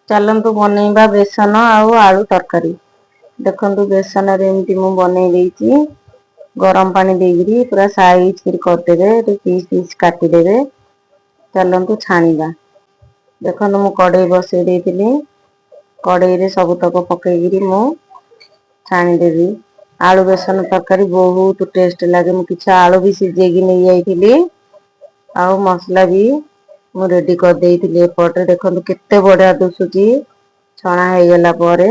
चलतु बनैबा बेसन आउ आलू तरकारी। देखंतु बेसन रे एमती मु बनै देइची। गरम पानी देइकरी पूरा साइज करदेबे पीस पीस काटिदेबे। चलतु छाणीबा। देखंतु मु कढ़ई बसई देइतिली। कढ़ई रे सब तक पकेइकरी मु छाणीदेबी। आलू बेसन तरकारी बहुत टेस्ट लागे। मु किछ आलू भी सिझेइकी नै जाइतिली। आउ मसला भी मु रेडी कर देइतिली एपटे। देखंतु केते बढ़िया दुसुची छणा हेगला परे।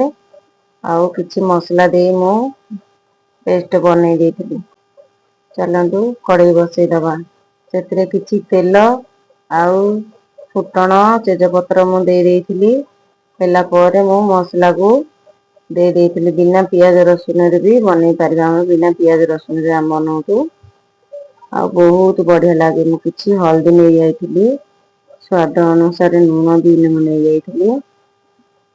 आउ किछि मसला देई मु पेस्ट बनै देइतिली। चलतु कढ़ई बसई दबा। सेतरे किछि तेल आउ फुटण तेजपत्र मु देई देइतिली। ହେଲା ପରେ ମୁଁ ମସଲାକୁ ଦେଇ ଦେଇଥିଲି। ବିନା ପିଆଜ ରସୁଣରେ ବି ବନେଇ ପାରିବା। ଆମେ ବିନା ପିଆଜ ରସୁଣରେ ଆମେ ବନଉଛୁ। ଆଉ ବହୁତ ବଢିଆ ଲାଗେ। ମୁଁ କିଛି ହଳଦୀ ନେଇ ଯାଇଥିଲି। ସ୍ୱାଦ ଅନୁସାରେ ଲୁଣ ବି ନେଇ ଯାଇଥିଲି।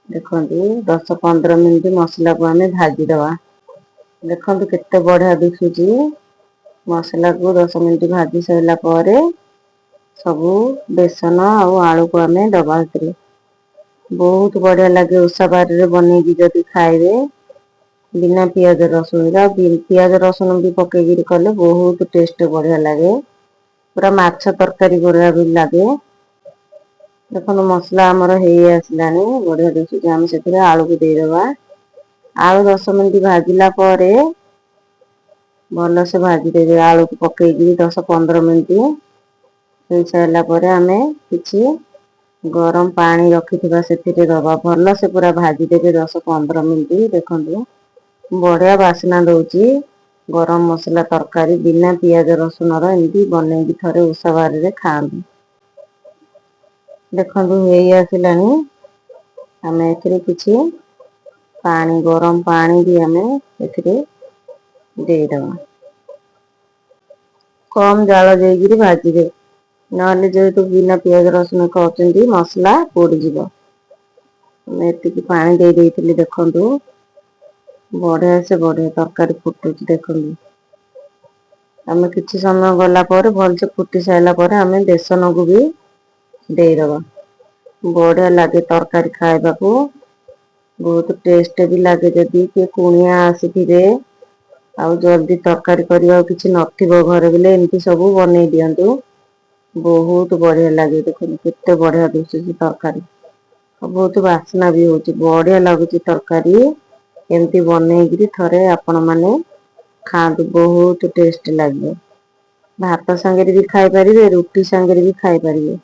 ଦେଖନ୍ତୁ 10-15 ମିନିଟ ମସଲାକୁ ଆମେ ଭାଜିଦବା। ଦେଖନ୍ତୁ କେତେ ବଢିଆ ଦିଶୁଛି। ମସଲାକୁ 10 ମିନିଟ ଭାଜି ସାରିଲା ପରେ ସବୁ ବେସନ ଆଉ ଆଳୁକୁ ଆମେ ଦବା ଭିତରେ। ବହୁତ ବଢିଆ ଲାଗେ ଓଷା ବାରରେ ବନେଇକି ଯଦି ଖାଇବେ। ବିନା ପିଆଜ ରସୁଣରେ ପିଆଜ ରସୁଣ ବି ପକେଇକିରି କଲେ ବହୁତ ଟେଷ୍ଟ ବଢିଆ ଲାଗେ। ପୁରା ମାଛ ତରକାରୀ ଭଳିଆ ବି ଲାଗେ। ଦେଖନ୍ତୁ ମସଲା ଆମର ହେଇ ଆସିଲାଣି ବଢିଆ ଦିଶୁଛି। ଆମେ ସେଥିରେ ଆଳୁକୁ ଦେଇଦବା। ଆଳୁ 10 ମିନିଟ ଭାଜିଲା ପରେ ଭଲସେ ଭାଜିଦେବେ ଆଳୁକୁ ପକେଇକି 10-15 ମିନିଟ। ହେଇସାରିଲା ପରେ ଆମେ କିଛି ଗରମ ପାଣି ରଖିଥିବା ସେଥିରେ ଦବା। ଭଲ ସେ ପୁରା ଭାଜିଦେବେ 10-15 ମିନିଟ। ଦେଖନ୍ତୁ ବଢିଆ ବାସ୍ନା ଦଉଛି। ଗରମ ମସଲା ତରକାରୀ ବିନା ପିଆଜ ରସୁଣର ଏମିତି ବନେଇକି ଥରେ ଓଷା ବାରରେ ଖାଆନ୍ତୁ। ଦେଖନ୍ତୁ ହେଇ ଆସିଲାଣି। ଆମେ ଏଥିରେ କିଛି ପାଣି ଗରମ ପାଣି ବି ଆମେ ଏଥିରେ ଦେଇଦବା। କମ ଜାଳ ଦେଇକିରି ଭାଜିବେ। ନହେଲେ ଯେହେତୁ ବିନା ପିଆଜ ରସୁଣ ଖାଉଛନ୍ତି ମସଲା ପୋଡିଯିବ। ମୁଁ ଏତିକି ପାଣି ଦେଇ ଦେଇଥିଲି ଦେଖନ୍ତୁ। ବଢିଆ ସେ ବଢିଆ ତରକାରୀ ଫୁଟୁଛି ଦେଖନ୍ତୁ। ଆମେ କିଛି ସମୟ ଗଲା ପରେ ଭଲସେ ଫୁଟି ସାରିଲା ପରେ ଆମେ ବେସନକୁ ବି ଦେଇଦବା। ବଢିଆ ଲାଗେ ତରକାରୀ ଖାଇବାକୁ। ବହୁତ ଟେଷ୍ଟ ବି ଲାଗେ। ଯଦି କିଏ କୁଣିଆ ଆସିଥିବେ ଆଉ ଜଲଦି ତରକାରୀ କରିବାକୁ କିଛି ନଥିବ ଘରେ ବଲେ ଏମିତି ସବୁ ବନେଇ ଦିଅନ୍ତୁ। ବହୁତ ବଢିଆ ଲାଗେ। ଦେଖନ୍ତୁ କେତେ ବଢିଆ ଦୁସୁଛି ତରକାରୀ। ବହୁତ ବାସ୍ନା ବି ହଉଛି। ବଢିଆ ଲାଗୁଛି ତରକାରୀ। ଏମିତି ବନେଇକିରି ଥରେ ଆପଣ ମାନେ ଖାଆନ୍ତୁ ବହୁତ ଟେଷ୍ଟ ଲାଗିବ। ଭାତ ସାଙ୍ଗରେ ବି ଖାଇପାରିବେ ରୁଟି ସାଙ୍ଗରେ ବି ଖାଇପାରିବେ।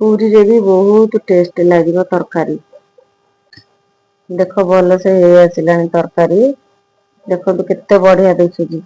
ପୁରୀରେ ବି ବହୁତ ଟେଷ୍ଟ ଲାଗିବ ତରକାରୀ। ଦେଖ ଭଲ ସେ ହେଇ ଆସିଲାଣି ତରକାରୀ। ଦେଖନ୍ତୁ କେତେ ବଢିଆ ଦିଶୁଛି।